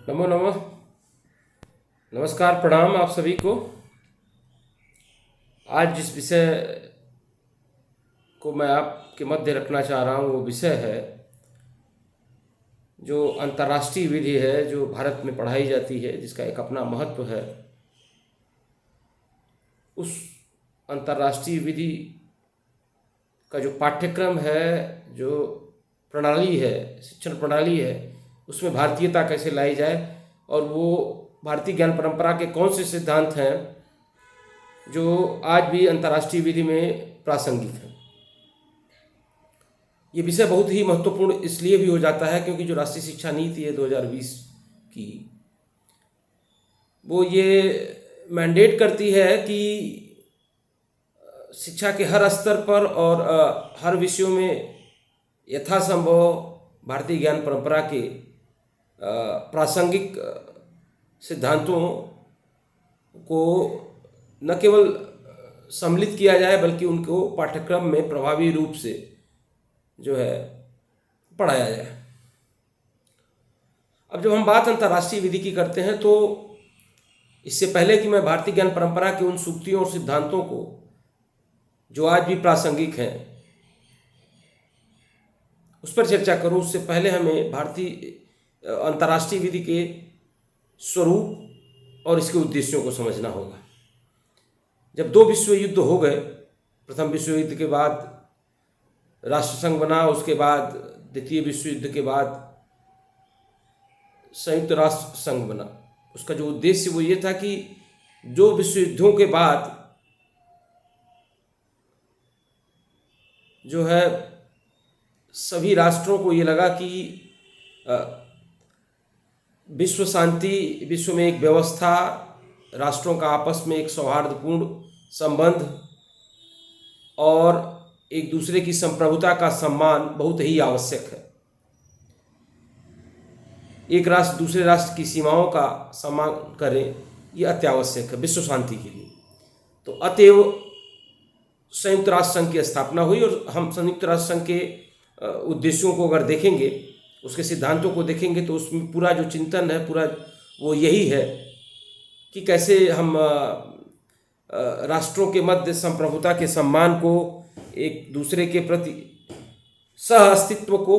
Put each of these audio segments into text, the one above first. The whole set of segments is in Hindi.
नमो नमः। नमस्कार, प्रणाम आप सभी को। आज जिस विषय को मैं आपके मध्य रखना चाह रहा हूँ वो विषय है जो अंतर्राष्ट्रीय विधि है, जो भारत में पढ़ाई जाती है, जिसका एक अपना महत्व है। उस अंतर्राष्ट्रीय विधि का जो पाठ्यक्रम है, जो प्रणाली है, शिक्षण प्रणाली है, उसमें भारतीयता कैसे लाई जाए और वो भारतीय ज्ञान परंपरा के कौन से सिद्धांत हैं जो आज भी अंतर्राष्ट्रीय विधि में प्रासंगिक हैं। ये विषय बहुत ही महत्वपूर्ण इसलिए भी हो जाता है क्योंकि जो राष्ट्रीय शिक्षा नीति है 2020 की, वो ये मैंडेट करती है कि शिक्षा के हर स्तर पर और हर विषयों में यथासंभव भारतीय ज्ञान परंपरा के प्रासंगिक सिद्धांतों को न केवल सम्मिलित किया जाए बल्कि उनको पाठ्यक्रम में प्रभावी रूप से जो है पढ़ाया जाए। अब जब हम बात अंतर्राष्ट्रीय विधि की करते हैं तो इससे पहले कि मैं भारतीय ज्ञान परंपरा के उन सूक्तियों और सिद्धांतों को जो आज भी प्रासंगिक हैं उस पर चर्चा करूं, उससे पहले हमें भारतीय अंतर्राष्ट्रीय विधि के स्वरूप और इसके उद्देश्यों को समझना होगा। जब दो विश्व युद्ध हो गए, प्रथम विश्व युद्ध के बाद राष्ट्रसंघ बना, उसके बाद द्वितीय विश्व युद्ध के बाद संयुक्त राष्ट्र संघ बना। उसका जो उद्देश्य वो ये था कि जो विश्व युद्धों के बाद जो है सभी राष्ट्रों को ये लगा कि विश्व शांति, विश्व में एक व्यवस्था, राष्ट्रों का आपस में एक सौहार्दपूर्ण संबंध और एक दूसरे की संप्रभुता का सम्मान बहुत ही आवश्यक है। एक राष्ट्र दूसरे राष्ट्र की सीमाओं का सम्मान करे, ये अत्यावश्यक है विश्व शांति के लिए। तो अतएव संयुक्त राष्ट्र संघ की स्थापना हुई और हम संयुक्त राष्ट्र संघ के उद्देश्यों को अगर देखेंगे, उसके सिद्धांतों को देखेंगे तो उसमें पूरा जो चिंतन है पूरा वो यही है कि कैसे हम राष्ट्रों के मध्य संप्रभुता के सम्मान को, एक दूसरे के प्रति सह अस्तित्व को,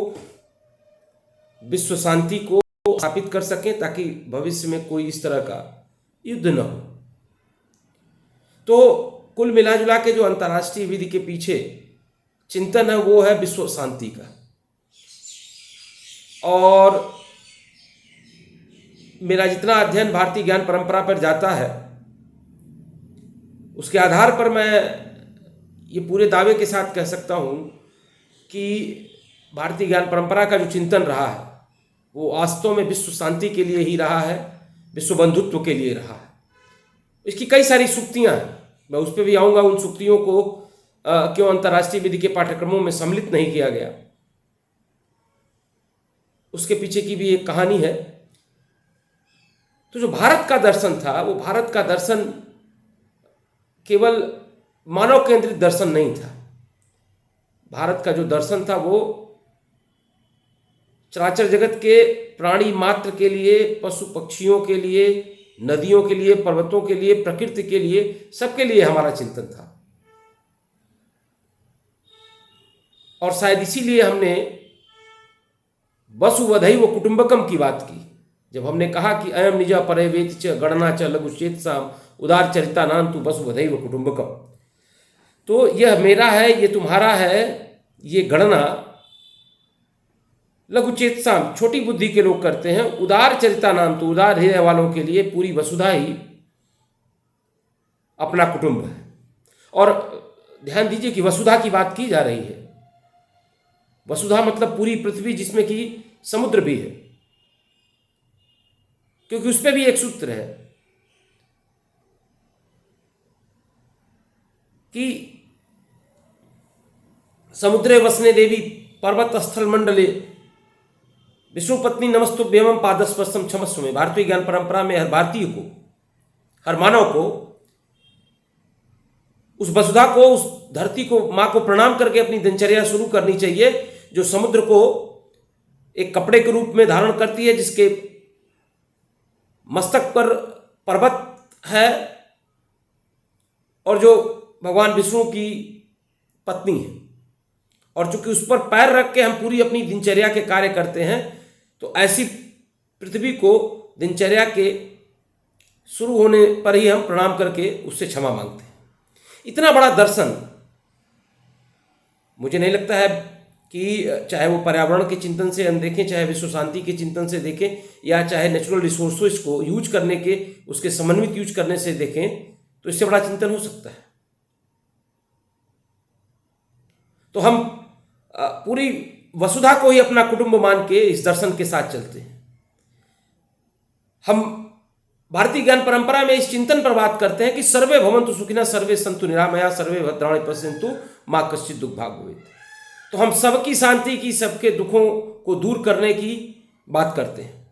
विश्व शांति को स्थापित कर सकें ताकि भविष्य में कोई इस तरह का युद्ध न हो। तो कुल मिलाजुला के जो अंतर्राष्ट्रीय विधि के पीछे चिंतन है वो है विश्व शांति का। और मेरा जितना अध्ययन भारतीय ज्ञान परंपरा पर जाता है उसके आधार पर मैं ये पूरे दावे के साथ कह सकता हूँ कि भारतीय ज्ञान परंपरा का जो चिंतन रहा है वो वास्तव में विश्व शांति के लिए ही रहा है, विश्व बंधुत्व के लिए रहा है। इसकी कई सारी सूक्तियाँ हैं, मैं उस पर भी आऊँगा। उन सूक्तियों को क्यों अंतर्राष्ट्रीय विधि के पाठ्यक्रमों में सम्मिलित नहीं किया गया, उसके पीछे की भी एक कहानी है। तो जो भारत का दर्शन था, वो भारत का दर्शन केवल मानव केंद्रित दर्शन नहीं था। भारत का जो दर्शन था वो चराचर जगत के प्राणी मात्र के लिए, पशु पक्षियों के लिए, नदियों के लिए, पर्वतों के लिए, प्रकृति के लिए, सबके लिए हमारा चिंतन था। और शायद इसीलिए हमने वसुवधैव कुटुंबकम की बात की, जब हमने कहा कि अयम निजा परे वेति च गणना च लघु चेतसाम उदार चरिता नाम तु वसुवधैव कुटुंबकम। तो यह मेरा है, ये तुम्हारा है, ये गणना लघु चेतसाम छोटी बुद्धि के लोग करते हैं, उदार चरिता नाम तो उदार हृदय वालों के लिए पूरी वसुधा ही अपना कुटुंब है। और ध्यान दीजिए कि वसुधा की बात की जा रही है। वसुधा मतलब पूरी पृथ्वी, जिसमें कि समुद्र भी है, क्योंकि उस पर भी एक सूत्र है कि समुद्रे वसने देवी पर्वत स्थल मंडले विष्णु पत्नी नमस्तुभ्यम पादस्पर्शम क्षमस्व में। भारतीय ज्ञान परंपरा में हर भारतीय को, हर मानव को उस वसुधा को, उस धरती को, माँ को प्रणाम करके अपनी दिनचर्या शुरू करनी चाहिए, जो समुद्र को एक कपड़े के रूप में धारण करती है, जिसके मस्तक पर पर्वत है और जो भगवान विष्णु की पत्नी है, और चूंकि उस पर पैर रख के हम पूरी अपनी दिनचर्या के कार्य करते हैं, तो ऐसी पृथ्वी को दिनचर्या के शुरू होने पर ही हम प्रणाम करके उससे क्षमा मांगते हैं। इतना बड़ा दर्शन मुझे नहीं लगता है कि चाहे वो पर्यावरण के चिंतन से हम देखें, चाहे विश्व शांति के चिंतन से देखें, या चाहे नेचुरल रिसोर्सेज को यूज करने के, उसके समन्वित यूज करने से देखें, तो इससे बड़ा चिंतन हो सकता है। तो हम पूरी वसुधा को ही अपना कुटुंब मान के इस दर्शन के साथ चलते हैं। हम भारतीय ज्ञान परंपरा में इस चिंतन पर बात करते हैं कि सर्वे भवन्तु सुखिनः, सर्वे सन्तु निरामया, सर्वे भद्राणि पश्यन्तु मा कश्चित् दुःख भाग् भवेत्। तो हम सबकी शांति की, सबके दुखों को दूर करने की बात करते हैं,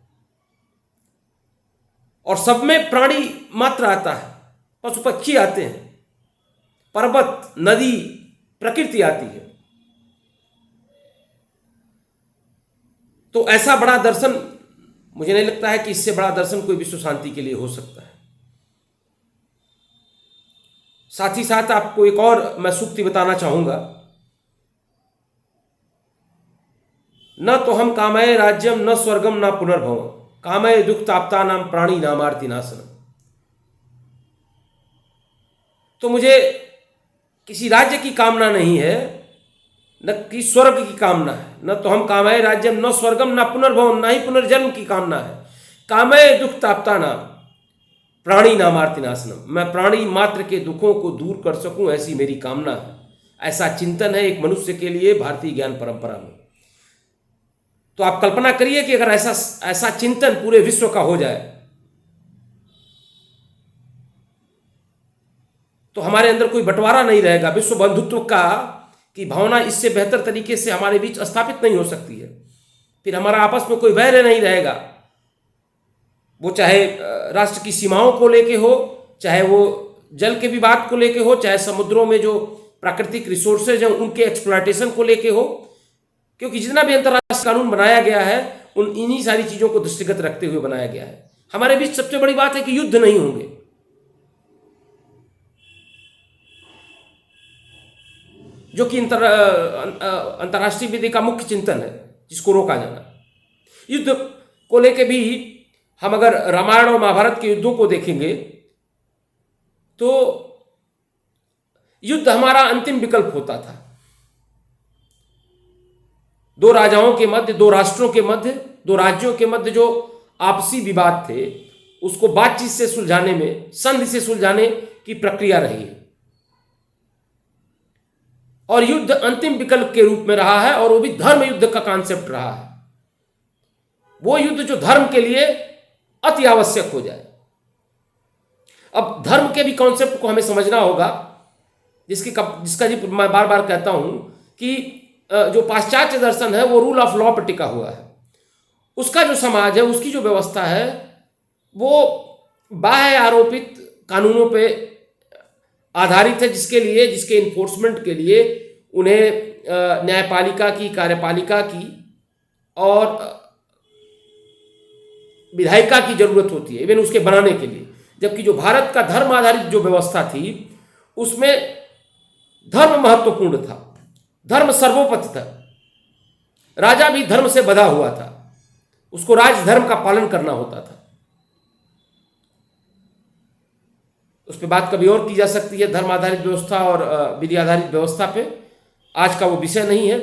और सब में प्राणी मात्र आता है, पशु पक्षी आते हैं, पर्वत, नदी, प्रकृति आती है। तो ऐसा बड़ा दर्शन मुझे नहीं लगता है कि इससे बड़ा दर्शन कोई विश्व शांति के लिए हो सकता है। साथ ही साथ आपको एक और मैं सूक्ति बताना चाहूंगा। न तो हम कामये राज्यम न स्वर्गम न पुनर्भवम, कामये दुख ताप्ता नाम प्राणी नामार्ति नाशनम। तो मुझे किसी राज्य की कामना नहीं है, न कि स्वर्ग की कामना है। न तो हम कामये राज्यम न स्वर्गम न पुनर्भवम, न ही पुनर्जन्म की कामना है। कामये दुख ताप्ता नाम प्राणी नामार्ति नाशनम, मैं प्राणी मात्र के दुखों को दूर कर सकूं, ऐसी मेरी कामना है। ऐसा चिंतन है एक मनुष्य के लिए भारतीय ज्ञान परंपरा में। तो आप कल्पना करिए कि अगर ऐसा चिंतन पूरे विश्व का हो जाए, तो हमारे अंदर कोई बंटवारा नहीं रहेगा। विश्व बंधुत्व की भावना इससे बेहतर तरीके से हमारे बीच स्थापित नहीं हो सकती है। फिर हमारा आपस में कोई वैर नहीं रहेगा, वो चाहे राष्ट्र की सीमाओं को लेके हो, चाहे वो जल के विवाद को लेके हो, चाहे समुद्रों में जो प्राकृतिक रिसोर्सेज हैं उनके एक्सप्लॉयटेशन को लेके हो। क्योंकि जितना भी अंतर्राष्ट्रीय कानून बनाया गया है, इन्हीं सारी चीजों को दृष्टिगत रखते हुए बनाया गया है। हमारे बीच सबसे बड़ी बात है कि युद्ध नहीं होंगे। जो कि अंतर्राष्ट्रीय विधि का मुख्य चिंतन है, जिसको रोका जाना। युद्ध को लेके भी हम अगर रामायण और महाभारत के युद्धों को देखेंगे, तो युद्ध हमारा अंतिम विकल्प होता था। दो राजाओं के मध्य, दो राष्ट्रों के मध्य, दो राज्यों के मध्य जो आपसी विवाद थे, उसको बातचीत से सुलझाने में, संधि से सुलझाने की प्रक्रिया रही है। और युद्ध अंतिम विकल्प के रूप में रहा है, और वो भी धर्म युद्ध का कॉन्सेप्ट रहा है। वो युद्ध जो धर्म के लिए अति आवश्यक हो जाए। अब धर्म के भी कॉन्सेप्ट को हमें समझना होगा, जिसका जी मैं बार बार कहता हूं कि जो पाश्चात्य दर्शन है वो रूल ऑफ लॉ पर टिका हुआ है। उसका जो समाज है, उसकी जो व्यवस्था है, वो बाह्य आरोपित कानूनों पे आधारित है, जिसके इन्फोर्समेंट के लिए उन्हें न्यायपालिका की, कार्यपालिका की और विधायिका की जरूरत होती है, इवन उसके बनाने के लिए। जबकि जो भारत का धर्म आधारित जो व्यवस्था थी, उसमें धर्म महत्वपूर्ण था, धर्म सर्वोपरि था। राजा भी धर्म से बंधा हुआ था, उसको राजधर्म का पालन करना होता था। उस पर बात कभी और की जा सकती है, धर्म आधारित व्यवस्था और विधि आधारित व्यवस्था पे। आज का वो विषय नहीं है।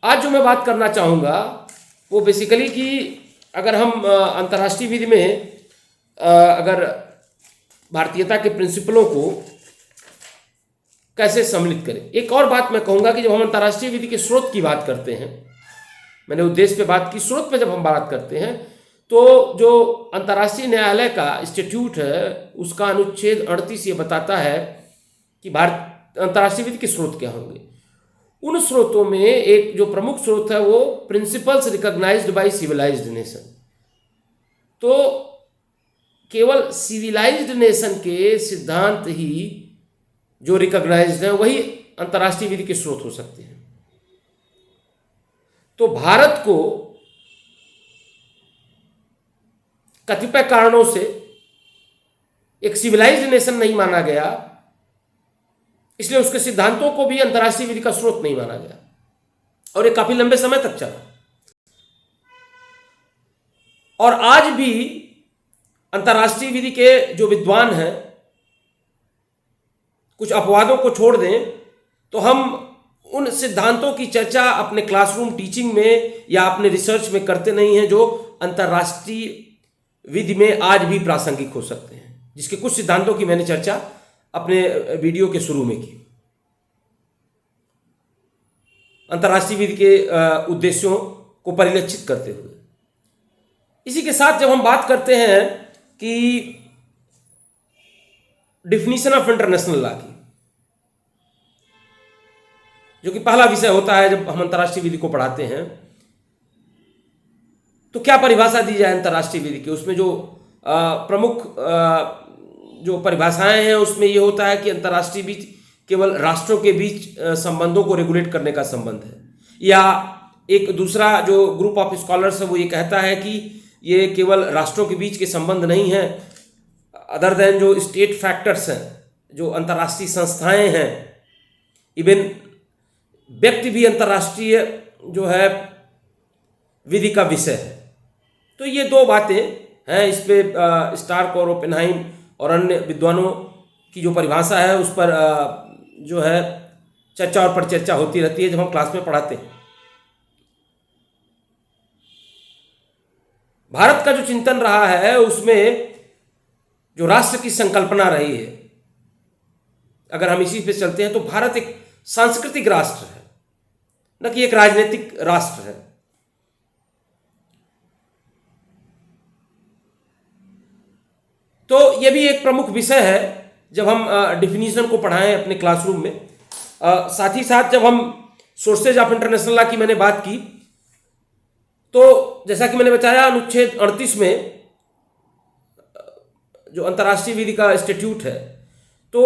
आज जो मैं बात करना चाहूंगा वो बेसिकली कि अगर हम अंतर्राष्ट्रीय विधि में अगर भारतीयता के प्रिंसिपलों को कैसे सम्मिलित करें। एक और बात मैं कहूंगा कि जब हम अंतर्राष्ट्रीय विधि के स्रोत की बात करते हैं, मैंने उद्देश्य पे बात की, स्रोत पे जब हम बात करते हैं, तो जो अंतर्राष्ट्रीय न्यायालय का इंस्टीट्यूट है, उसका अनुच्छेद 38 ये बताता है कि अंतर्राष्ट्रीय विधि के स्रोत क्या होंगे। उन स्रोतों में एक जो प्रमुख स्रोत है वो principles recognised by civilised nation. तो केवल सिविलाइज्ड नेशन के सिद्धांत ही जो रिकॉग्नाइज्ड है वही अंतर्राष्ट्रीय विधि के स्रोत हो सकते हैं। तो भारत को कतिपय कारणों से एक सिविलाइज्ड नेशन नहीं माना गया, इसलिए उसके सिद्धांतों को भी अंतर्राष्ट्रीय विधि का स्रोत नहीं माना गया और ये काफी लंबे समय तक चला। और आज भी अंतर्राष्ट्रीय विधि के जो विद्वान हैं, कुछ अपवादों को छोड़ दें तो हम उन सिद्धांतों की चर्चा अपने क्लासरूम टीचिंग में या अपने रिसर्च में करते नहीं हैं जो अंतर्राष्ट्रीय विधि में आज भी प्रासंगिक हो सकते हैं, जिसके कुछ सिद्धांतों की मैंने चर्चा अपने वीडियो के शुरू में की, अंतर्राष्ट्रीय विधि के उद्देश्यों को परिलक्षित करते हुए। इसी के साथ जब हम बात करते हैं कि डिफिनीशन ऑफ इंटरनेशनल लॉ की, जो कि पहला विषय होता है जब हम अंतर्राष्ट्रीय विधि को पढ़ाते हैं, तो क्या परिभाषा दी जाए अंतर्राष्ट्रीय विधि की। उसमें जो प्रमुख जो परिभाषाएं हैं उसमें ये होता है कि अंतर्राष्ट्रीय विधि केवल राष्ट्रों के बीच संबंधों को रेगुलेट करने का संबंध है, या एक दूसरा जो ग्रुप ऑफ स्कॉलर्स है वो ये कहता है कि ये केवल राष्ट्रों के बीच के संबंध नहीं है, अदर देन जो स्टेट फैक्टर्स हैं, जो अंतर्राष्ट्रीय संस्थाएं हैं, इवन व्यक्ति भी अंतर्राष्ट्रीय जो है विधि का विषय है। तो ये दो बातें हैं, इस पे स्टार्क और ओपेनहाइम और अन्य विद्वानों की जो परिभाषा है उस पर जो है चर्चा और परिचर्चा होती रहती है जब हम क्लास में पढ़ाते हैं। भारत का जो चिंतन रहा है उसमें जो राष्ट्र की संकल्पना रही है, अगर हम इसी पे चलते हैं तो भारत एक सांस्कृतिक राष्ट्र है, न कि एक राजनीतिक राष्ट्र है। तो यह भी एक प्रमुख विषय है जब हम डिफिनीशन को पढ़ाएं अपने क्लासरूम में। साथ ही साथ जब हम सोर्सेज ऑफ इंटरनेशनल लॉ की मैंने बात की, तो जैसा कि मैंने बताया अनुच्छेद 38 में जो अंतर्राष्ट्रीय विधि का इंस्टीट्यूट है, तो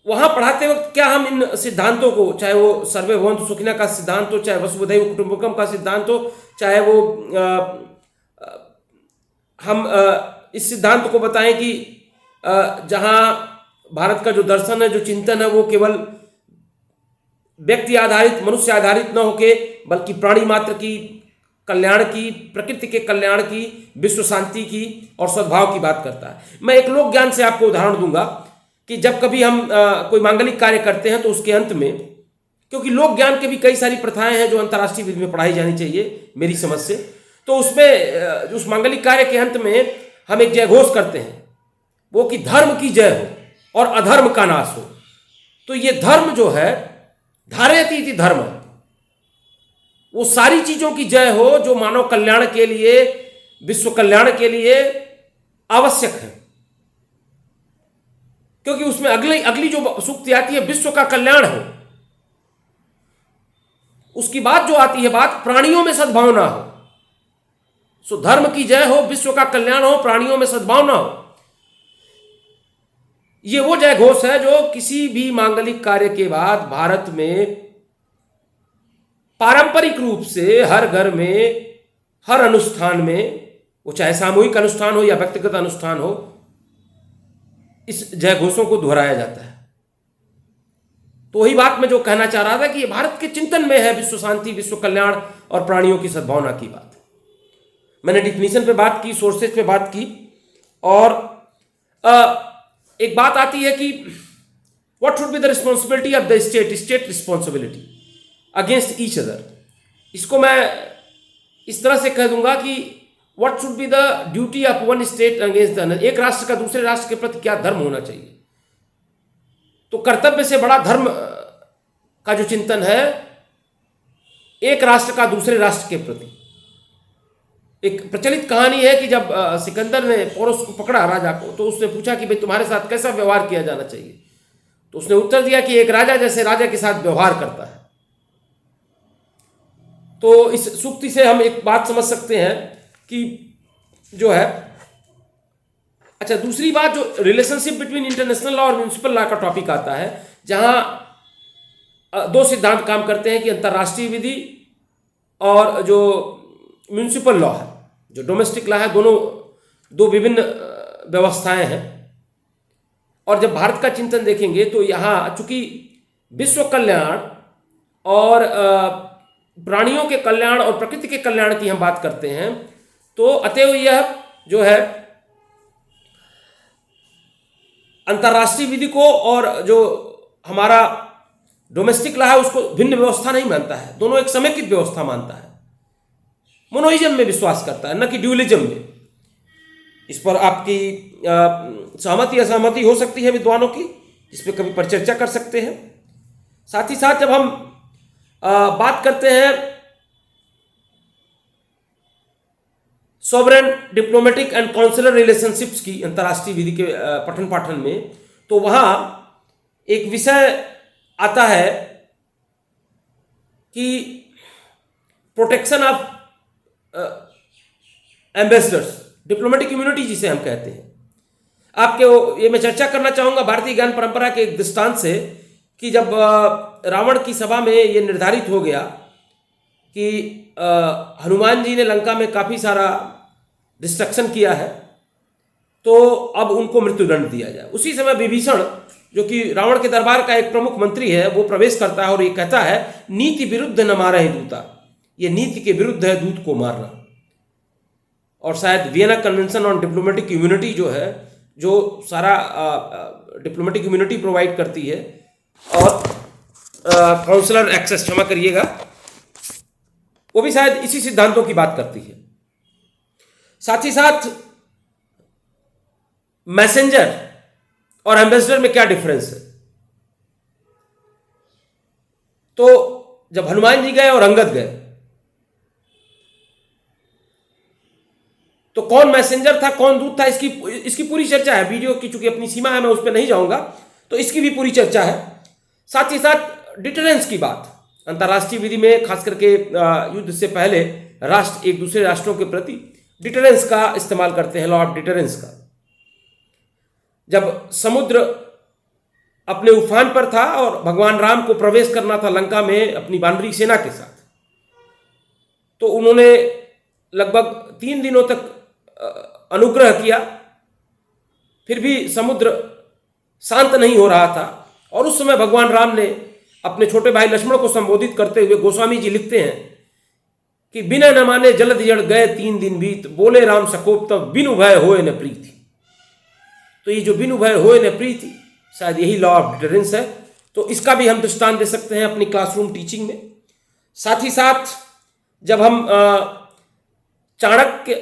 वहां पढ़ाते वक्त क्या हम इन सिद्धांतों को, चाहे वो सर्वे भवन्तु सुखिनः का सिद्धांत हो, चाहे वसुधैव कुटुंबकम का सिद्धांत हो, चाहे वो हम इस सिद्धांत को बताएं कि जहां भारत का जो दर्शन है, जो चिंतन है, वो केवल व्यक्ति आधारित, मनुष्य आधारित न होके बल्कि प्राणी मात्र की कल्याण की, प्रकृति के कल्याण की, विश्व शांति की और सद्भाव की बात करता है। मैं एक लोक ज्ञान से आपको उदाहरण दूंगा कि जब कभी हम कोई मांगलिक कार्य करते हैं तो उसके अंत में, क्योंकि लोक ज्ञान के भी कई सारी प्रथाएं हैं जो अंतर्राष्ट्रीय विधि में पढ़ाई जानी चाहिए मेरी समझ से, तो उसमें उस मांगलिक कार्य के अंत में हम एक जयघोष करते हैं, वो कि धर्म की जय हो और अधर्म का नाश हो। तो ये धर्म जो है, धारयति इति धर्म, वो सारी चीजों की जय हो जो मानव कल्याण के लिए, विश्व कल्याण के लिए आवश्यक है। क्योंकि उसमें अगली जो सूक्ति आती है, विश्व का कल्याण हो, उसकी बात जो आती है, बात प्राणियों में सद्भावना हो। सो धर्म की जय हो, विश्व का कल्याण हो, प्राणियों में सद्भावना हो। ये वो जय घोष है जो किसी भी मांगलिक कार्य के बाद भारत में पारंपरिक रूप से हर घर में, हर अनुष्ठान में, वो चाहे सामूहिक अनुष्ठान हो या व्यक्तिगत अनुष्ठान हो, इस जय घोषों को दोहराया जाता है। तो वही बात मैं जो कहना चाह रहा था कि ये भारत के चिंतन में है, विश्व शांति, विश्व कल्याण और प्राणियों की सद्भावना की बात। मैंने डिफिनीशन पे बात की, सोर्सेज पे बात की, और एक बात आती है कि what should be the responsibility of the state, state responsibility against each other. इसको मैं इस तरह से कह दूंगा कि what should be the duty of one state against the other. एक राष्ट्र का दूसरे राष्ट्र के प्रति क्या धर्म होना चाहिए। तो कर्तव्य से बड़ा धर्म का जो चिंतन है, एक राष्ट्र का दूसरे राष्ट्र के प्रति। एक प्रचलित कहानी है कि जब सिकंदर ने पोरस को पकड़ा, राजा को, तो उसने पूछा कि भाई तुम्हारे साथ कैसा व्यवहार किया जाना चाहिए। तो उसने उत्तर दिया कि एक राजा जैसे राजा के साथ व्यवहार करता है। तो इस सूक्ति से हम एक बात समझ सकते हैं कि जो है, अच्छा, दूसरी बात जो रिलेशनशिप बिटवीन इंटरनेशनल लॉ और म्युनिसिपल लॉ का टॉपिक आता है, जहां दो सिद्धांत काम करते हैं कि अंतर्राष्ट्रीय विधि और जो म्युनिसिपल लॉ है, जो डोमेस्टिक लॉ है, दोनों दो विभिन्न व्यवस्थाएं हैं। और जब भारत का चिंतन देखेंगे तो यहाँ चूंकि विश्व कल्याण और प्राणियों के कल्याण और प्रकृति के कल्याण की हम बात करते हैं, तो अतएव यह जो है अंतर्राष्ट्रीय विधि को और जो हमारा डोमेस्टिक लॉ है उसको भिन्न व्यवस्था नहीं मानता है, दोनों एक समेकित व्यवस्था मानता है, मोनोइज्म में विश्वास करता है, न कि ड्यूलिज्म में। इस पर आपकी सहमति असहमति हो सकती है विद्वानों की, इस पर कभी परिचर्चा कर सकते हैं। साथ ही साथ जब हम बात करते हैं sovereign diplomatic and consular relationships की अंतर्राष्ट्रीय विधि के पठन पाठन में, तो वहां एक विषय आता है कि protection of ambassadors, diplomatic immunity जिसे हम कहते हैं। आपके ये मैं चर्चा करना चाहूंगा भारतीय ज्ञान परंपरा के एक दृष्टांत से कि जब रावण की सभा में ये निर्धारित हो गया कि हनुमान जी ने लंका में काफ़ी सारा डिस्ट्रक्शन किया है, तो अब उनको मृत्युदंड दिया जाए। उसी समय विभीषण, जो कि रावण के दरबार का एक प्रमुख मंत्री है, वो प्रवेश करता है और ये कहता है नीति विरुद्ध न मारे दूता, ये नीति के विरुद्ध है दूत को मारना। और शायद Vienna convention on diplomatic immunity जो है, जो सारा डिप्लोमेटिक इम्यूनिटी प्रोवाइड करती है और काउंसलर एक्सेस, क्षमा करिएगा, वो भी शायद इसी सिद्धांतों की बात करती है। साथ ही साथ मैसेंजर और एम्बेसडर में क्या डिफरेंस है? तो जब हनुमान जी गए और अंगद गए, तो कौन मैसेंजर था कौन दूत था, इसकी पूरी चर्चा है। वीडियो की चूंकि अपनी सीमा है, मैं उस पर नहीं जाऊंगा, तो इसकी भी पूरी चर्चा है। साथ ही साथ डिटरेंस की बात, अंतर्राष्ट्रीय विधि में खास करके युद्ध से पहले राष्ट्र एक दूसरे राष्ट्रों के प्रति डिटरेंस का इस्तेमाल करते हैं, लॉ ऑफ डिटरेंस का। जब समुद्र अपने उफान पर था और भगवान राम को प्रवेश करना था लंका में अपनी वानरी सेना के साथ, तो उन्होंने लगभग 3 दिनों तक अनुग्रह किया, फिर भी समुद्र शांत नहीं हो रहा था। और उस समय भगवान राम ने अपने छोटे भाई लक्ष्मण को संबोधित करते हुए, गोस्वामी जी लिखते हैं कि बिना न माने जलद जड़ गए 3 दिन बीत, बोले राम सकोप तब बिनु भय होए न प्रीति। तो ये जो बिनु भय होए न प्रीति, शायद यही लॉ ऑफ डिटरेंस है। तो इसका भी हम दृष्टांत दे सकते हैं अपनी क्लासरूम टीचिंग में। साथ ही साथ जब हम चाणक्य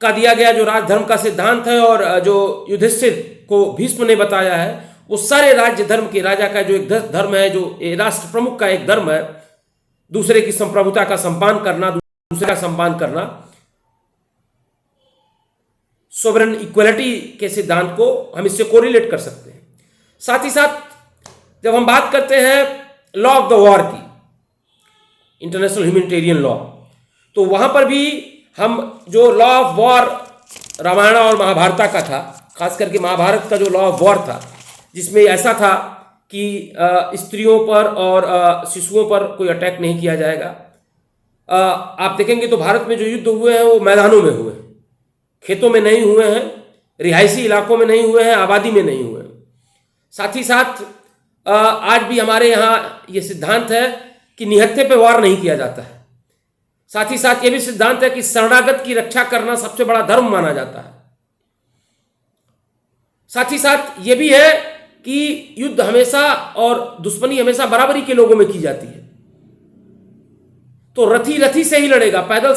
का दिया गया जो राजधर्म का सिद्धांत है और जो युधिष्ठिर को भीष्म ने बताया है, वो सारे राज्य धर्म के राजा का जो एक धर्म है, जो राष्ट्र प्रमुख का एक धर्म है, दूसरे की संप्रभुता का सम्मान करना, दूसरे का सम्मान करना, सोवरेन इक्वलिटी के सिद्धांत को हम इससे कोरिलेट कर सकते हैं। साथ ही साथ जब हम बात करते हैं लॉ ऑफ द वॉर की, इंटरनेशनल ह्यूमैनिटेरियन लॉ, तो वहां पर भी हम जो लॉ ऑफ वॉर रामायण और महाभारत का था, खास करके महाभारत का जो लॉ ऑफ वॉर था, जिसमें ऐसा था कि स्त्रियों पर और शिशुओं पर कोई अटैक नहीं किया जाएगा। आप देखेंगे तो भारत में जो युद्ध हुए हैं वो मैदानों में हुए हैं, खेतों में नहीं हुए हैं, रिहायशी इलाकों में नहीं हुए हैं, आबादी में नहीं हुए हैं। साथ ही साथ आज भी हमारे यहाँ ये सिद्धांत है कि निहत्थे पे वार नहीं किया जाता है। साथ ही साथ ये भी सिद्धांत है कि शरणागत की रक्षा करना सबसे बड़ा धर्म माना जाता है। साथ ही साथ ये भी है कि युद्ध हमेशा और दुश्मनी हमेशा बराबरी के लोगों में की जाती है। तो रथी रथी से ही लड़ेगा, पैदल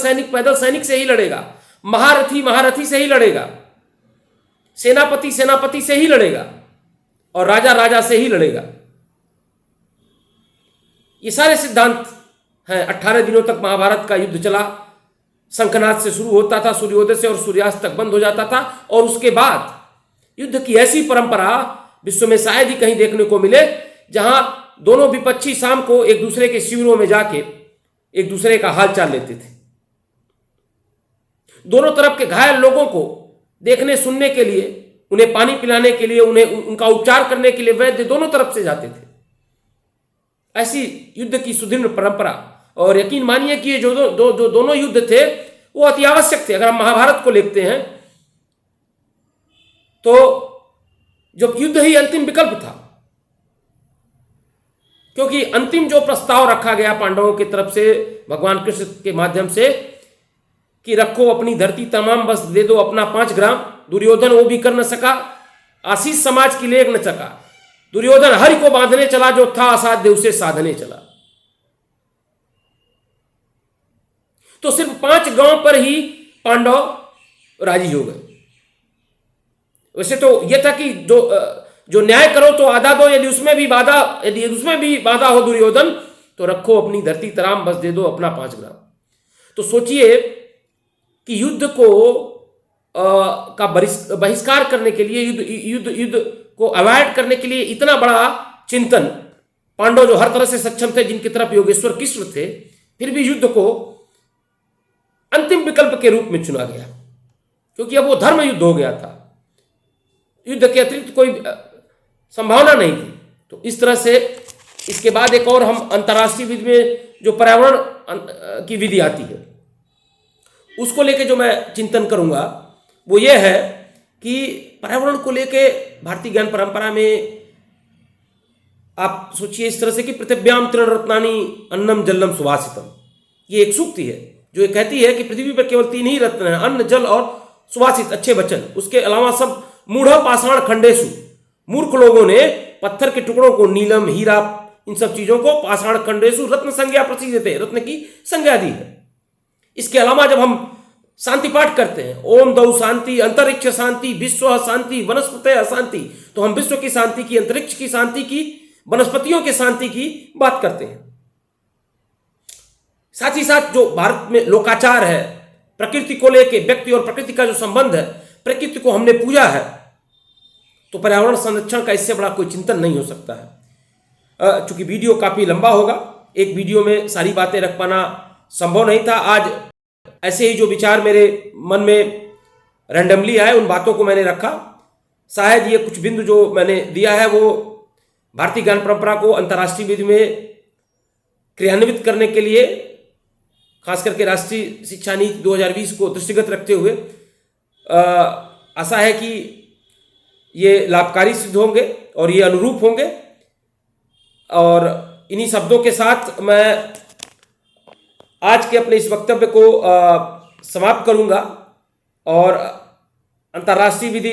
सैनिक से ही लड़ेगा, महारथी महारथी से ही लड़ेगा, सेनापति सेनापति से ही लड़ेगा और राजा राजा से ही लड़ेगा। ये सारे सिद्धांत हैं। 18 दिनों तक महाभारत का युद्ध चला। शंखनाद से शुरू होता था, सूर्योदय से और सूर्यास्त तक बंद हो जाता था। और उसके बाद युद्ध की ऐसी परंपरा विश्व में शायद ही कहीं देखने को मिले, जहां दोनों विपक्षी शाम को एक दूसरे के शिविरों में जाके एक दूसरे का हाल चाल लेते थे। दोनों तरफ के घायल लोगों को देखने सुनने के लिए, उन्हें पानी पिलाने के लिए, उन्हें उनका उपचार करने के लिए वैद्य दोनों तरफ से जाते थे। ऐसी युद्ध की सुदृढ़ परंपरा। और यकीन मानिए कि ये जो दोनों युद्ध थे वो अति आवश्यक थे। अगर हम महाभारत को देखते हैं तो जब युद्ध ही अंतिम विकल्प था, क्योंकि अंतिम जो प्रस्ताव रखा गया पांडवों की तरफ से भगवान कृष्ण के माध्यम से कि रखो अपनी धरती तमाम, बस दे दो अपना 5 ग्राम। दुर्योधन वो भी कर न सका, आशीष समाज की लेख न सका। दुर्योधन हरि को बांधने चला, जो था असाध्य उसे साधने चला। तो सिर्फ 5 गांव पर ही पांडव राजी हो गए। वैसे तो यह था कि जो न्याय करो तो आधा दो, यदि उसमें भी बाधा हो दुर्योधन, तो रखो अपनी धरती तराम, बस दे दो अपना 5 ग्राम। तो सोचिए कि युद्ध को का बहिष्कार करने के लिए, युद्ध को अवॉइड करने के लिए इतना बड़ा चिंतन, पांडव जो हर तरह से सक्षम थे, जिनकी तरफ योगेश्वर कृष्ण थे, फिर भी युद्ध को अंतिम विकल्प के रूप में चुना गया, क्योंकि अब वो धर्म युद्ध हो गया था। युद्ध के अतिरिक्त कोई संभावना नहीं थी। तो इस तरह से इसके बाद एक और हम अंतर्राष्ट्रीय विधि में जो पर्यावरण की विधि आती है, उसको लेके जो मैं चिंतन करूंगा वो ये है कि पर्यावरण को लेके भारतीय ज्ञान परंपरा में आप सोचिए इस तरह से कि पृथिव्याम तृण रत्नानि अन्नम जलम सुभाषितम, ये एक सूक्ति है जो ये कहती है कि पृथ्वी पर केवल 3 ही रत्न हैं, अन्न, जल और सुभाषित, अच्छे वचन। उसके अलावा सब मूढ़ पाषाण खंडेशु, मूर्ख लोगों ने पत्थर के टुकड़ों को, नीलम, हीरा, इन सब चीजों को पाषाण खंडेशु रत्न संज्ञा प्रसिद्धते, रत्न की संज्ञा दी है। इसके अलावा जब हम शांति पाठ करते हैं, ओम दौ शांति, अंतरिक्ष शांति, विश्व शांति, वनस्पति शांति, तो हम विश्व की शांति की, अंतरिक्ष की शांति की, वनस्पतियों की शांति की बात करते हैं। साथ ही साथ जो भारत में लोकाचार है, प्रकृति को लेके, व्यक्ति और प्रकृति का जो संबंध है, प्रकृति को हमने पूजा है, तो पर्यावरण संरक्षण का इससे बड़ा कोई चिंतन नहीं हो सकता है। चूंकि वीडियो काफी लंबा होगा, एक वीडियो में सारी बातें रख पाना संभव नहीं था। आज ऐसे ही जो विचार मेरे मन में रैंडमली आए, उन बातों को मैंने रखा। शायद ये कुछ बिंदु जो मैंने दिया है वो भारतीय ज्ञान परंपरा को अंतर्राष्ट्रीय विधि में क्रियान्वित करने के लिए, खास करके राष्ट्रीय शिक्षा नीति 2020 को दृष्टिगत रखते हुए, आशा है कि ये लाभकारी सिद्ध होंगे और ये अनुरूप होंगे। और इन्हीं शब्दों के साथ मैं आज के अपने इस वक्तव्य को समाप्त करूंगा और अंतर्राष्ट्रीय विधि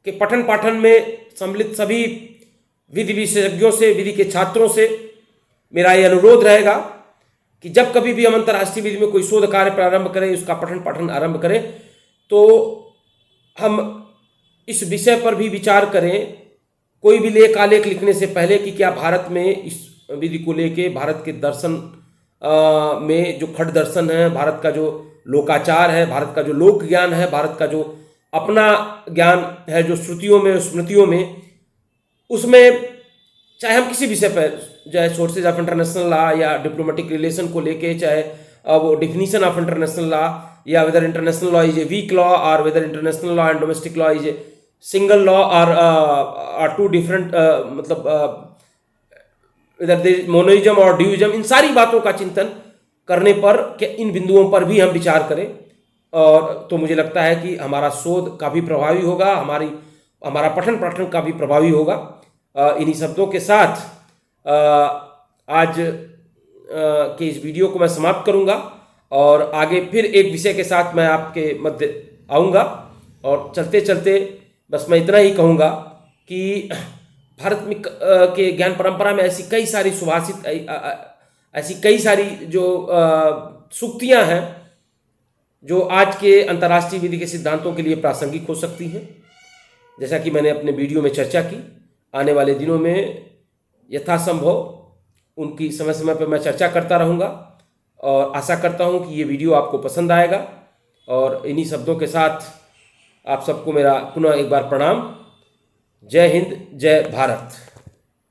के पठन पाठन में सम्मिलित सभी विधि विशेषज्ञों से, विधि के छात्रों से मेरा ये अनुरोध रहेगा कि जब कभी भी हम अंतर्राष्ट्रीय विधि में कोई शोध कार्य प्रारंभ करें, उसका पठन पाठन आरंभ करें, तो हम इस विषय पर भी विचार करें, कोई भी लेख आलेख लिखने से पहले, कि क्या भारत में इस विधि को लेके, भारत के दर्शन में जो खट दर्शन है, भारत का जो लोकाचार है, भारत का जो लोक ज्ञान है, भारत का जो अपना ज्ञान है जो श्रुतियों में, स्मृतियों में, उसमें चाहे हम किसी विषय पर, चाहे सोर्सेज ऑफ इंटरनेशनल लॉ या डिप्लोमेटिक रिलेशन को लेके, चाहे वो डिफिनीशन ऑफ इंटरनेशनल लॉ, या whether international law is a weak law और whether international law and domestic law is a single law और टू डिफरेंट, मतलब वेदर मोनोइज्म और ड्यूइज्म, इन सारी बातों का चिंतन करने पर, कि इन बिंदुओं पर भी हम विचार करें, और तो मुझे लगता है कि हमारा शोध काफ़ी प्रभावी होगा, हमारा पठन पाठन काफ़ी प्रभावी होगा। इन्हीं शब्दों के साथ आज के इस वीडियो को मैं समाप्त करूंगा और आगे फिर एक विषय के साथ मैं आपके मध्य आऊँगा। और चलते चलते बस मैं इतना ही कहूँगा कि भारत में के ज्ञान परंपरा में ऐसी कई सारी सुभाषित, ऐसी कई सारी जो सूक्तियाँ हैं जो आज के अंतर्राष्ट्रीय विधि के सिद्धांतों के लिए प्रासंगिक हो सकती हैं। जैसा कि मैंने अपने वीडियो में चर्चा की, आने वाले दिनों में यथासंभव उनकी समय समय पर मैं चर्चा करता रहूँगा और आशा करता हूँ कि ये वीडियो आपको पसंद आएगा। और इन्हीं शब्दों के साथ आप सबको मेरा पुनः एक बार प्रणाम। जय हिंद, जय भारत।